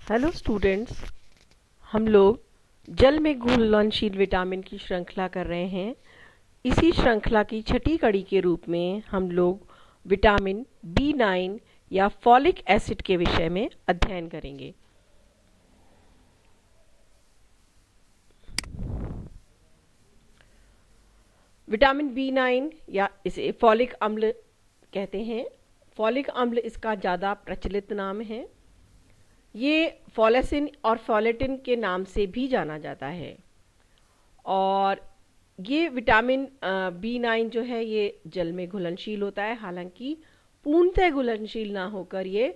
Hello students, हम लोग जल में घुलनशील विटामिन की श्रृंखला कर रहे हैं। इसी श्रृंखला की छठी कड़ी के रूप में हम लोग विटामिन B9 या फॉलिक एसिड के विषय में अध्ययन करेंगे। विटामिन B9 या इसे फॉलिक अम्ल कहते हैं। फॉलिक अम्ल इसका ज़्यादा प्रचलित नाम है। ये फॉलेसिन और फॉलेटिन के नाम से भी जाना जाता है। और ये विटामिन B9 जो है ये जल में घुलनशील होता है, हालांकि पूर्णतः घुलनशील ना होकर ये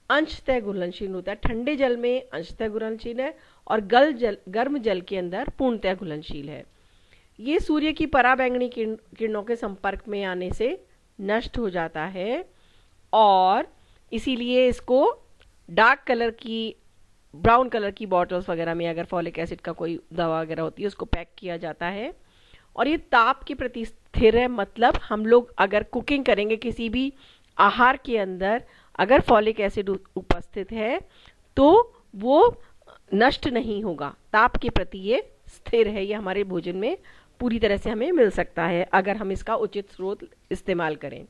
अंशतः घुलनशील होता है। ठंडे जल में अंशतः घुलनशील है और गर्म जल के अंदर पूर्णतः घुलनशील है। ये सूर्य की पराबैंगनी किरणों के संपर्क में आने से नष्ट हो जाता है और इसीलिए इसको डार्क कलर की, ब्राउन कलर की बॉटल्स वगैरह में अगर फॉलिक एसिड का कोई दवा वगैरह होती है उसको पैक किया जाता है। और ये ताप के प्रति स्थिर है, मतलब हम लोग अगर कुकिंग करेंगे किसी भी आहार के अंदर अगर फॉलिक एसिड उपस्थित है तो वो नष्ट नहीं होगा, ताप के प्रति ये स्थिर है। ये हमारे भोजन में पूरी तरह से हमें मिल सकता है अगर हम इसका उचित स्रोत इस्तेमाल करें।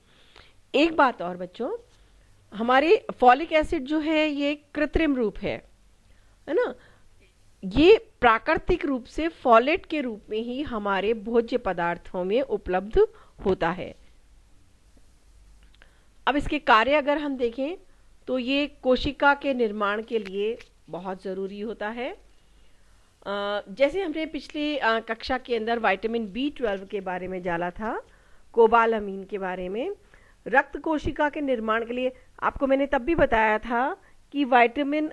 एक बात और बच्चों, हमारे फॉलिक एसिड जो है ये कृत्रिम रूप है ना। ये प्राकृतिक रूप से फॉलेट के रूप में ही हमारे भोज्य पदार्थों में उपलब्ध होता है। अब इसके कार्य अगर हम देखें तो ये कोशिका के निर्माण के लिए बहुत ज़रूरी होता है। जैसे हमने पिछली कक्षा के अंदर विटामिन B12 के बारे में जाना था, कोबालामीन के बारे में। रक्त कोशिका के निर्माण के लिए आपको मैंने तब भी बताया था कि विटामिन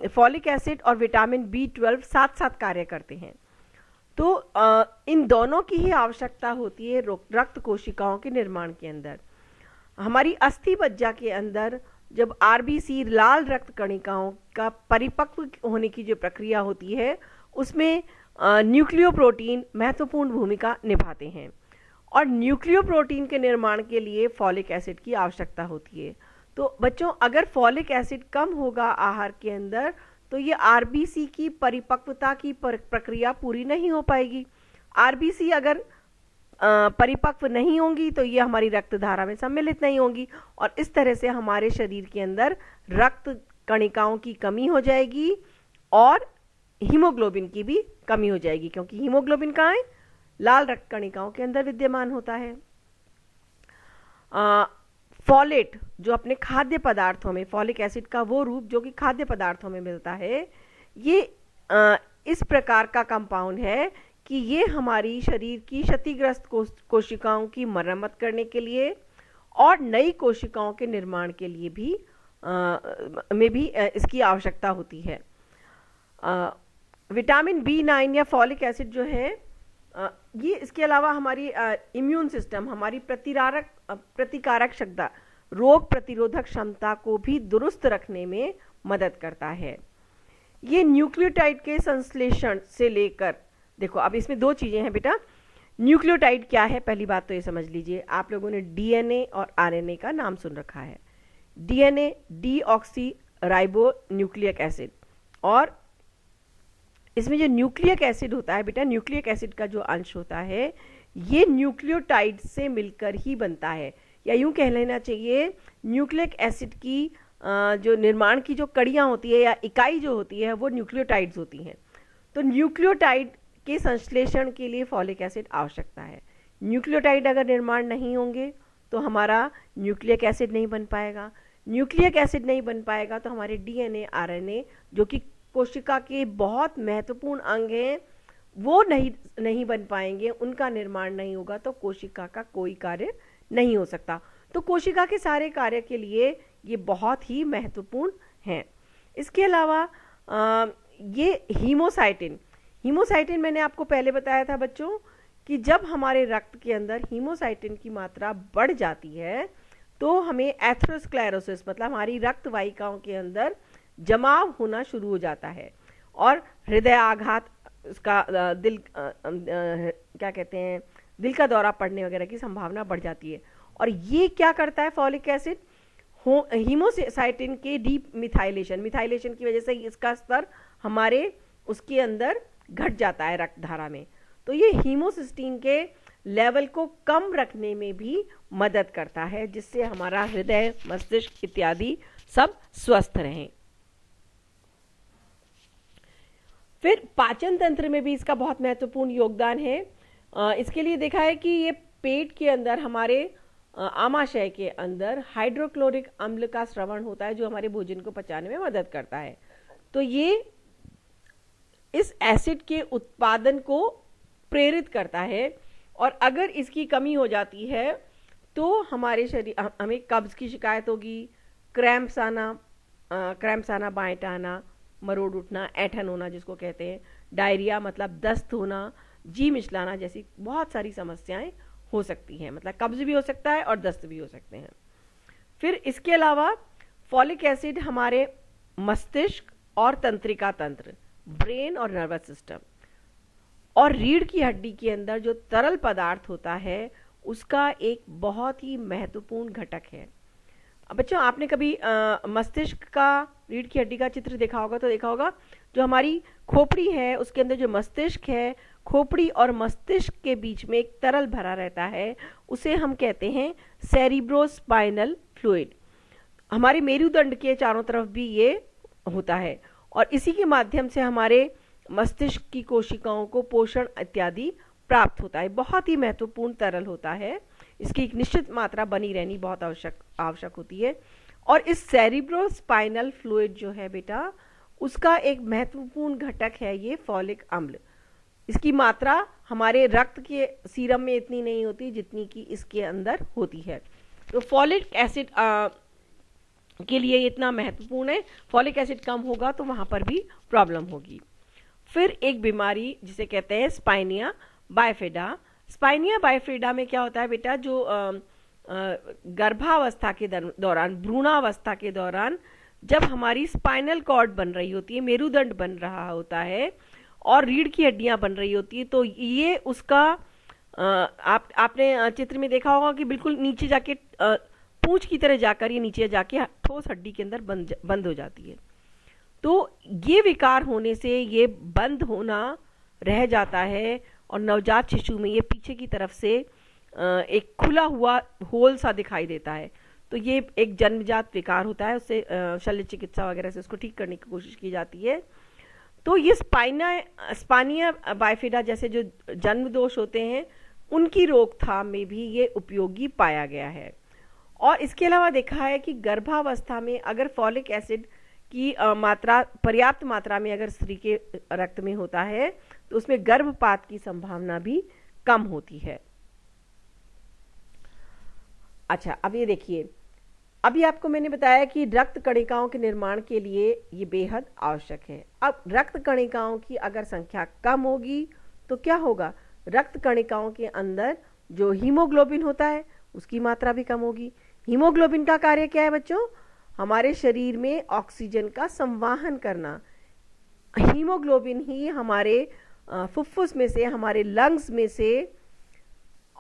फॉलिक एसिड और विटामिन B12 साथ साथ कार्य करते हैं। तो इन दोनों की ही आवश्यकता होती है रक्त कोशिकाओं के निर्माण के अंदर। हमारी अस्थि मज्जा के अंदर जब RBC लाल रक्त कणिकाओं का परिपक्व होने की जो प्रक्रिया होती है उसमें न्यूक्लियोप्रोटीन महत्वपूर्ण भूमिका निभाते हैं और न्यूक्लियोप्रोटीन के निर्माण के लिए फॉलिक एसिड की आवश्यकता होती है। तो बच्चों, अगर फॉलिक एसिड कम होगा आहार के अंदर तो ये RBC की परिपक्वता की प्रक्रिया पूरी नहीं हो पाएगी। RBC अगर परिपक्व नहीं होंगी तो ये हमारी रक्त धारा में सम्मिलित नहीं होंगी और इस तरह से हमारे शरीर के अंदर रक्त कणिकाओं की कमी हो जाएगी और हीमोग्लोबिन की भी कमी हो जाएगी, क्योंकि हीमोग्लोबिन कहाँ है? लाल रक्त कणिकाओं के अंदर विद्यमान होता है। फॉलेट जो अपने खाद्य पदार्थों में, फॉलिक एसिड का वो रूप जो कि खाद्य पदार्थों में मिलता है, ये इस प्रकार का कंपाउंड है कि ये हमारी शरीर की क्षतिग्रस्त कोशिकाओं की मरम्मत करने के लिए और नई कोशिकाओं के निर्माण के लिए भी इसकी आवश्यकता होती है। विटामिन B9 या फॉलिक एसिड जो है ये इसके अलावा हमारी इम्यून सिस्टम, हमारी प्रतिकारक क्षमता, रोग प्रतिरोधक क्षमता को भी दुरुस्त रखने में मदद करता है। ये न्यूक्लियोटाइड के संश्लेषण से लेकर, देखो अब इसमें दो चीजें हैं बेटा। न्यूक्लियोटाइड क्या है, पहली बात तो ये समझ लीजिए। आप लोगों ने DNA और RNA का नाम सुन रखा है। DNA deoxy ribo nucleic acid, और इसमें जो न्यूक्लिक एसिड होता है बेटा, न्यूक्लिक एसिड का जो अंश होता है ये न्यूक्लियोटाइड से मिलकर ही बनता है, या यूं कह लेना चाहिए न्यूक्लिक एसिड की जो निर्माण की जो कड़ियां होती है या इकाई जो होती है वो न्यूक्लियोटाइड्स होती हैं। तो न्यूक्लियोटाइड के संश्लेषण के लिए फॉलिक एसिड आवश्यकता है। न्यूक्लियोटाइड अगर निर्माण नहीं होंगे तो हमारा न्यूक्लिक एसिड नहीं बन पाएगा। न्यूक्लिक एसिड नहीं बन पाएगा तो हमारे DNA RNA जो कि कोशिका के बहुत महत्वपूर्ण अंग हैं वो नहीं बन पाएंगे, उनका निर्माण नहीं होगा तो कोशिका का कोई कार्य नहीं हो सकता। तो कोशिका के सारे कार्य के लिए ये बहुत ही महत्वपूर्ण हैं। इसके अलावा ये हीमोसाइटिन मैंने आपको पहले बताया था बच्चों कि जब हमारे रक्त के अंदर हीमोसाइटिन की मात्रा बढ़ जाती है तो हमें एथेरोस्क्लेरोसिस, मतलब हमारी रक्त वाहिकाओं के अंदर जमाव होना शुरू हो जाता है और हृदय आघात, उसका क्या कहते हैं, दिल का दौरा पड़ने वगैरह की संभावना बढ़ जाती है। और ये क्या करता है फॉलिक एसिड? हीमोसाइटिन के मिथाइलेशन की वजह से इसका स्तर हमारे उसके अंदर घट जाता है रक्त धारा में। तो ये हीमोसिस्टीन के लेवल को कम रखने में भी मदद करता है, जिससे हमारा हृदय, मस्तिष्क इत्यादि सब स्वस्थ रहें। फिर पाचन तंत्र में भी इसका बहुत महत्वपूर्ण योगदान है। इसके लिए देखा है कि ये पेट के अंदर, हमारे आमाशय के अंदर हाइड्रोक्लोरिक अम्ल का स्रवण होता है, जो हमारे भोजन को पचाने में मदद करता है। तो ये इस एसिड के उत्पादन को प्रेरित करता है, और अगर इसकी कमी हो जाती है तो हमारे शरीर, हमें कब्ज की शिकायत होगी, क्रैम्प्स आना, बांट आना, मरोड़ उठना, ऐंठन होना जिसको कहते हैं, डायरिया मतलब दस्त होना, जी मिचलाना जैसी बहुत सारी समस्याएं हो सकती हैं। मतलब कब्ज भी हो सकता है और दस्त भी हो सकते हैं। फिर इसके अलावा फॉलिक एसिड हमारे मस्तिष्क और तंत्रिका तंत्र, ब्रेन और नर्वस सिस्टम और रीढ़ की हड्डी के अंदर जो तरल पदार्थ होता है उसका एक बहुत ही महत्वपूर्ण घटक है। अब बच्चों, आपने कभी मस्तिष्क का, रीढ़ की हड्डी का चित्र देखा होगा तो देखा होगा जो हमारी खोपड़ी है उसके अंदर जो मस्तिष्क है, खोपड़ी और मस्तिष्क के बीच में एक तरल भरा रहता है, उसे हम कहते हैं सेरिब्रोस्पाइनल फ्लूइड। हमारे मेरुदंड के चारों तरफ भी ये होता है, और इसी के माध्यम से हमारे मस्तिष्क की कोशिकाओं को पोषण इत्यादि प्राप्त होता है। बहुत ही महत्वपूर्ण तरल होता है, इसकी एक निश्चित मात्रा बनी रहनी बहुत आवश्यक होती है। और इस सेरिब्रोस्पाइनल फ्लूइड जो है बेटा, उसका एक महत्वपूर्ण घटक है ये फॉलिक अम्ल। इसकी मात्रा हमारे रक्त के सीरम में इतनी नहीं होती जितनी कि इसके अंदर होती है। तो फॉलिक एसिड के लिए इतना महत्वपूर्ण है। फॉलिक एसिड कम होगा तो वहां पर भी प्रॉब्लम होगी। फिर एक बीमारी जिसे कहते हैं स्पाइनिया बाइफिडा। स्पाइनिया बाइफिडा में क्या होता है बेटा, जो गर्भावस्था के दौरान, भ्रूणावस्था के दौरान जब हमारी स्पाइनल कॉर्ड बन रही होती है, मेरुदंड बन रहा होता है और रीढ़ की हड्डियां बन रही होती है, तो ये उसका आपने चित्र में देखा होगा कि बिल्कुल नीचे जाके पूंछ की तरह जाकर ये नीचे जाके ठोस हड्डी के अंदर बंद हो जाती है। तो ये विकार होने से ये बंद होना रह जाता है और नवजात शिशु में ये पीछे की तरफ से एक खुला हुआ होल सा दिखाई देता है। तो ये एक जन्मजात विकार होता है, उससे शल्य चिकित्सा वगैरह से उसको ठीक करने की कोशिश की जाती है। तो ये स्पानिया बाइफिडा जैसे जो जन्म दोष होते हैं उनकी रोकथाम में भी ये उपयोगी पाया गया है। और इसके अलावा देखा है कि गर्भावस्था में अगर फॉलिक एसिड की मात्रा पर्याप्त मात्रा में अगर स्त्री के रक्त में होता है तो उसमें गर्भपात की संभावना भी कम होती है। अच्छा, अब ये देखिए, अभी आपको मैंने बताया कि रक्त कणिकाओं के निर्माण के लिए ये बेहद आवश्यक है। अब रक्त कणिकाओं की अगर संख्या कम होगी तो क्या होगा, रक्त कणिकाओं के अंदर जो हीमोग्लोबिन होता है उसकी मात्रा भी कम होगी। हीमोग्लोबिन का कार्य क्या है बच्चों, हमारे शरीर में ऑक्सीजन का संवाहन करना। हीमोग्लोबिन ही हमारे फुफ्फुस में से, हमारे लंग्स में से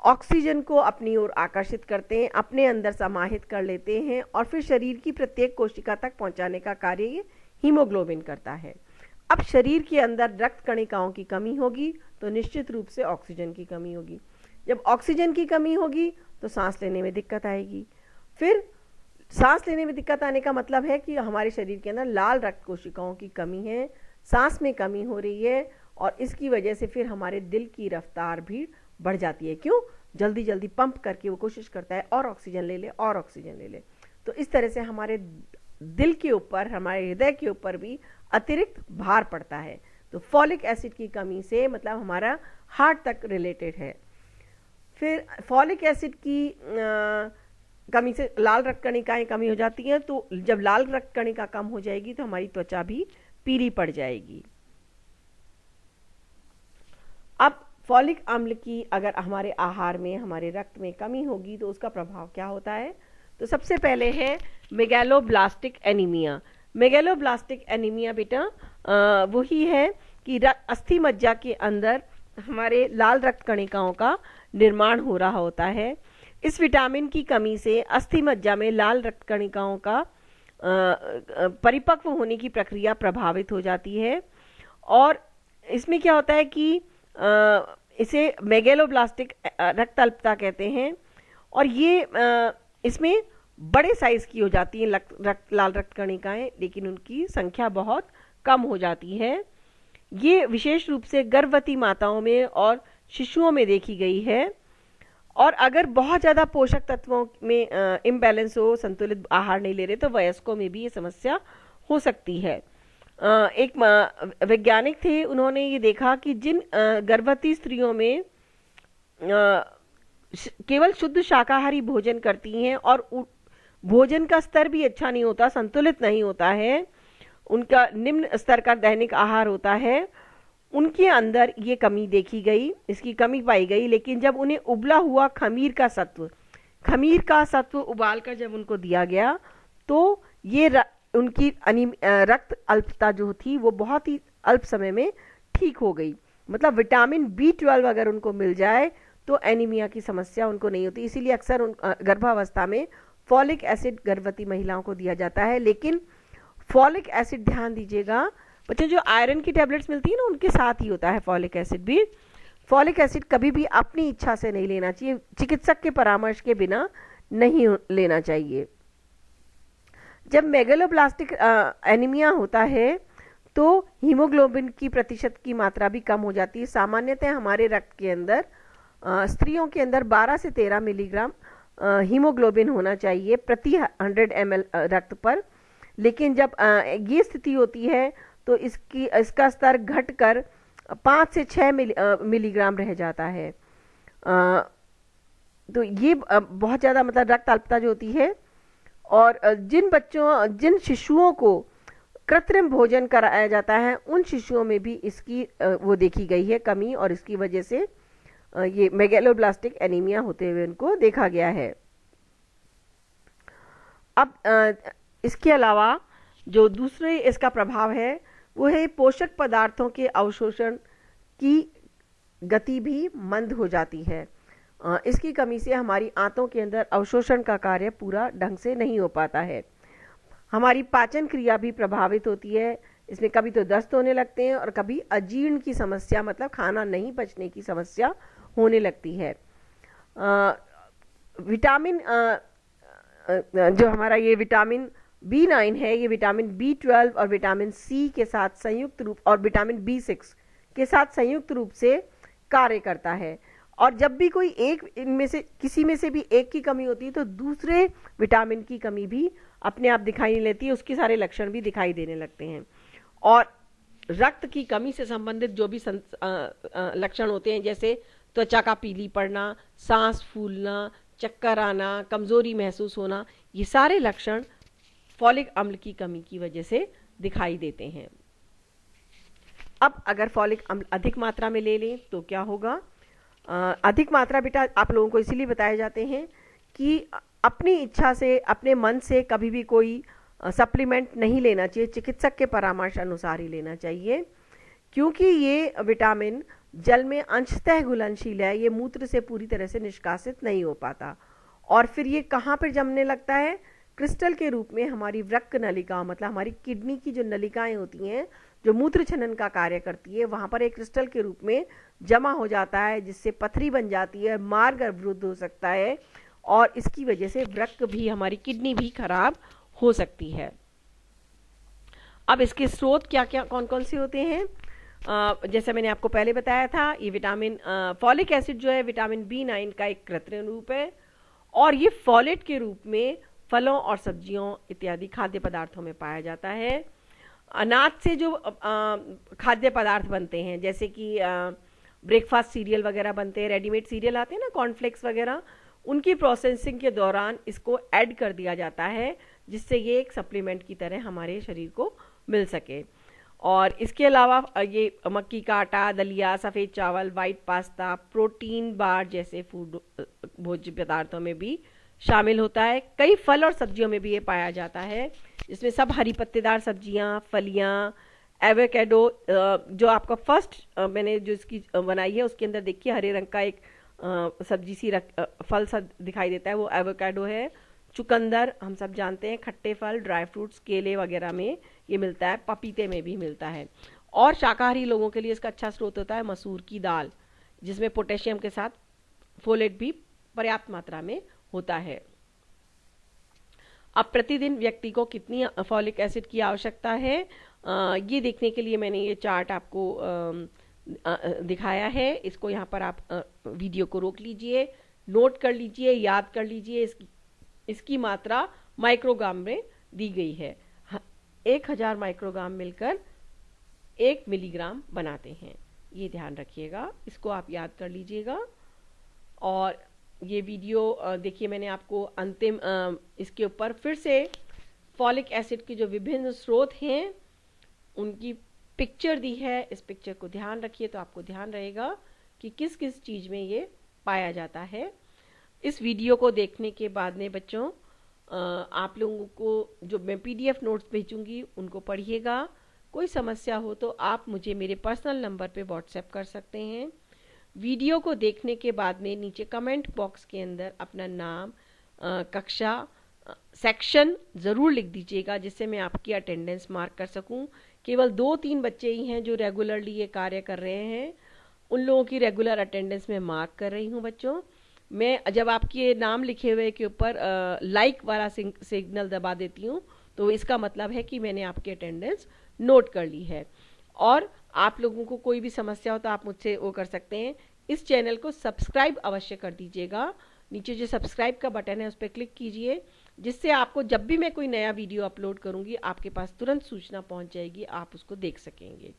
ऑक्सीजन को अपनी ओर आकर्षित करते हैं, अपने अंदर समाहित कर लेते हैं और फिर शरीर की प्रत्येक कोशिका तक पहुंचाने का कार्य ये हीमोग्लोबिन करता है। अब शरीर के अंदर रक्त कणिकाओं की कमी होगी तो निश्चित रूप से ऑक्सीजन की कमी होगी। जब ऑक्सीजन की कमी होगी तो सांस लेने में दिक्कत आएगी। फिर सांस लेने में दिक्कत आने का मतलब है कि हमारे शरीर के अंदर लाल रक्त कोशिकाओं की कमी है, सांस में कमी हो रही है, और इसकी वजह से फिर हमारे दिल की रफ्तार भी बढ़ जाती है। क्यों, जल्दी जल्दी पंप करके वो कोशिश करता है और ऑक्सीजन ले ले और ऑक्सीजन ले ले। तो इस तरह से हमारे दिल के ऊपर, हमारे हृदय के ऊपर भी अतिरिक्त भार पड़ता है। तो फॉलिक एसिड की कमी से मतलब हमारा हार्ट तक रिलेटेड है। फिर फॉलिक एसिड की कमी से लाल रक्त कणिकाएं कमी हो जाती हैं, तो जब लाल रक्त कणिका कम हो जाएगी तो हमारी त्वचा भी पीली पड़ जाएगी। अब फॉलिक अम्ल की अगर हमारे आहार में, हमारे रक्त में कमी होगी तो उसका प्रभाव क्या होता है, तो सबसे पहले है मेगैलोब्लास्टिक एनीमिया। मेगैलोब्लास्टिक एनीमिया बेटा वही है कि अस्थि मज्जा के अंदर हमारे लाल रक्त कणिकाओं का निर्माण हो रहा होता है, इस विटामिन की कमी से अस्थि मज्जा में लाल रक्त कणिकाओं का परिपक्व होने की प्रक्रिया प्रभावित हो जाती है। और इसमें क्या होता है कि इसे मेगेलोब्लास्टिक रक्त अल्पता कहते हैं, और ये इसमें बड़े साइज की हो जाती हैं लाल रक्त कणिकाएं, लेकिन उनकी संख्या बहुत कम हो जाती है। ये विशेष रूप से गर्भवती माताओं में और शिशुओं में देखी गई है। और अगर बहुत ज़्यादा पोषक तत्वों में इम्बैलेंस हो, संतुलित आहार नहीं ले रहे, तो वयस्कों में भी ये समस्या हो सकती है। एक वैज्ञानिक थे, उन्होंने ये देखा कि जिन गर्भवती स्त्रियों में केवल शुद्ध शाकाहारी भोजन करती हैं और भोजन का स्तर भी अच्छा नहीं होता, संतुलित नहीं होता है, उनका निम्न स्तर का दैनिक आहार होता है, उनके अंदर ये कमी देखी गई, इसकी कमी पाई गई। लेकिन जब उन्हें उबला हुआ खमीर का सत्व उबालकर जब उनको दिया गया, तो ये उनकी रक्त अल्पता जो थी वो बहुत ही अल्प समय में ठीक हो गई। मतलब विटामिन B12 अगर उनको मिल जाए तो एनीमिया की समस्या उनको नहीं होती। इसीलिए अक्सर गर्भावस्था में फॉलिक एसिड गर्भवती महिलाओं को दिया जाता है। लेकिन फॉलिक एसिड, ध्यान दीजिएगा बच्चों, जो आयरन की टैबलेट्स मिलती है ना, उनके साथ ही होता है फॉलिक एसिड भी। फॉलिक एसिड कभी भी अपनी इच्छा से नहीं लेना चाहिए, चिकित्सक के परामर्श के बिना नहीं लेना चाहिए। जब मेगलोब्लास्टिक एनीमिया होता है तो हीमोग्लोबिन की प्रतिशत की मात्रा भी कम हो जाती है। सामान्यतः हमारे रक्त के अंदर स्त्रियों के अंदर 12 से 13 मिलीग्राम हीमोग्लोबिन होना चाहिए प्रति 100 ml रक्त पर। लेकिन जब ये स्थिति होती है तो इसका स्तर घटकर 5 से 6 मिलीग्राम रह जाता है। तो ये बहुत ज़्यादा मतलब रक्त अल्पता जो होती है। और जिन शिशुओं को कृत्रिम भोजन कराया जाता है, उन शिशुओं में भी इसकी वो देखी गई है कमी, और इसकी वजह से ये मेगलोब्लास्टिक एनीमिया होते हुए उनको देखा गया है। अब इसके अलावा जो दूसरे इसका प्रभाव है वो है पोषक पदार्थों के अवशोषण की गति भी मंद हो जाती है। इसकी कमी से हमारी आंतों के अंदर अवशोषण का कार्य पूरा ढंग से नहीं हो पाता है। हमारी पाचन क्रिया भी प्रभावित होती है। इसमें कभी तो दस्त होने लगते हैं और कभी अजीर्ण की समस्या, मतलब खाना नहीं पचने की समस्या होने लगती है। विटामिन जो हमारा ये विटामिन B9 है, ये विटामिन B12 और विटामिन C के साथ संयुक्त रूप और विटामिन B6 के साथ संयुक्त रूप से कार्य करता है। और जब भी कोई एक इनमें से किसी में से भी एक की कमी होती है तो दूसरे विटामिन की कमी भी अपने आप दिखाई नहीं लेती है, उसके सारे लक्षण भी दिखाई देने लगते हैं। और रक्त की कमी से संबंधित जो भी लक्षण होते हैं, जैसे त्वचा का पीली पड़ना, सांस फूलना, चक्कर आना, कमजोरी महसूस होना, ये सारे लक्षण फॉलिक अम्ल की कमी की वजह से दिखाई देते हैं। अब अगर फॉलिक अम्ल अधिक मात्रा में ले लें तो क्या होगा? अधिक मात्रा बेटा आप लोगों को इसीलिए बताए जाते हैं कि अपनी इच्छा से, अपने मन से कभी भी कोई सप्लीमेंट नहीं लेना चाहिए, चिकित्सक के परामर्श अनुसार ही लेना चाहिए, क्योंकि ये विटामिन जल में अंशतः घुलनशील है, ये मूत्र से पूरी तरह से निष्कासित नहीं हो पाता। और फिर ये कहाँ पर जमने लगता है? क्रिस्टल के रूप में हमारी वृक्क नलिका, मतलब हमारी किडनी की जो नलिकाएं होती हैं जो मूत्र छनन का कार्य करती है, वहां पर एक क्रिस्टल के रूप में जमा हो जाता है, जिससे पथरी बन जाती है, मार्ग अवरुद्ध हो सकता है, और इसकी वजह से वृक्क भी, हमारी किडनी भी खराब हो सकती है। अब इसके स्रोत क्या क्या कौन कौन से होते हैं? जैसा मैंने आपको पहले बताया था, ये विटामिन फॉलिक एसिड जो है विटामिन B9 का एक कृत्रिम रूप है, और ये फॉलेट के रूप में फलों और सब्जियों इत्यादि खाद्य पदार्थों में पाया जाता है। अनाज से जो खाद्य पदार्थ बनते हैं, जैसे कि ब्रेकफास्ट सीरियल वगैरह बनते हैं, रेडीमेड सीरियल आते हैं ना, कॉर्नफ्लेक्स वगैरह, उनकी प्रोसेसिंग के दौरान इसको ऐड कर दिया जाता है, जिससे ये एक सप्लीमेंट की तरह हमारे शरीर को मिल सके। और इसके अलावा ये मक्की का आटा, दलिया, सफ़ेद चावल, वाइट पास्ता, प्रोटीन बार जैसे फूड भोज्य पदार्थों में भी शामिल होता है। कई फल और सब्जियों में भी ये पाया जाता है, जिसमें सब हरी पत्तेदार सब्जियां, फलियां, एवोकेडो, जो आपका फर्स्ट मैंने जो इसकी बनाई है उसके अंदर देखिए हरे रंग का एक सब्जी सी फल सा दिखाई देता है, वो एवोकाडो है। चुकंदर हम सब जानते हैं, खट्टे फल, ड्राई फ्रूट्स, केले वगैरह में ये मिलता है, पपीते में भी मिलता है। और शाकाहारी लोगों के लिए इसका अच्छा स्रोत होता है मसूर की दाल, जिसमें पोटेशियम के साथ फोलेट भी पर्याप्त मात्रा में होता है। अब प्रतिदिन व्यक्ति को कितनी फॉलिक एसिड की आवश्यकता है, ये देखने के लिए मैंने ये चार्ट आपको दिखाया है। इसको यहाँ पर आप वीडियो को रोक लीजिए, नोट कर लीजिए, याद कर लीजिए। इसकी मात्रा माइक्रोग्राम में दी गई है। 1000 माइक्रोग्राम मिलकर 1 मिलीग्राम बनाते हैं, ये ध्यान रखिएगा, इसको आप याद कर लीजिएगा। और ये वीडियो देखिए, मैंने आपको अंतिम इसके ऊपर फिर से फॉलिक एसिड के जो विभिन्न स्रोत हैं उनकी पिक्चर दी है। इस पिक्चर को ध्यान रखिए तो आपको ध्यान रहेगा कि किस किस चीज़ में ये पाया जाता है। इस वीडियो को देखने के बाद में बच्चों आप लोगों को जो मैं PDF नोट्स भेजूंगी उनको पढ़िएगा। कोई समस्या हो तो आप मुझे मेरे पर्सनल नंबर पे व्हाट्सएप कर सकते हैं। वीडियो को देखने के बाद में नीचे कमेंट बॉक्स के अंदर अपना नाम, कक्षा, सेक्शन ज़रूर लिख दीजिएगा, जिससे मैं आपकी अटेंडेंस मार्क कर सकूं। केवल 2-3 बच्चे ही हैं जो रेगुलरली ये कार्य कर रहे हैं, उन लोगों की रेगुलर अटेंडेंस में मार्क कर रही हूँ बच्चों। मैं जब आपके नाम लिखे हुए के ऊपर लाइक वाला सिग्नल दबा देती हूँ तो इसका मतलब है कि मैंने आपकी अटेंडेंस नोट कर ली है। और आप लोगों को कोई भी समस्या हो तो आप मुझसे वो कर सकते हैं। इस चैनल को सब्सक्राइब अवश्य कर दीजिएगा। नीचे जो सब्सक्राइब का बटन है उस पर क्लिक कीजिए, जिससे आपको जब भी मैं कोई नया वीडियो अपलोड करूंगी आपके पास तुरंत सूचना पहुंच जाएगी, आप उसको देख सकेंगे।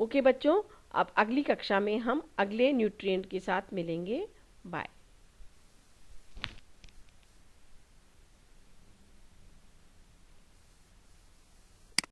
ओके बच्चों, अब अगली कक्षा में हम अगले न्यूट्रिएंट के साथ मिलेंगे। बाय।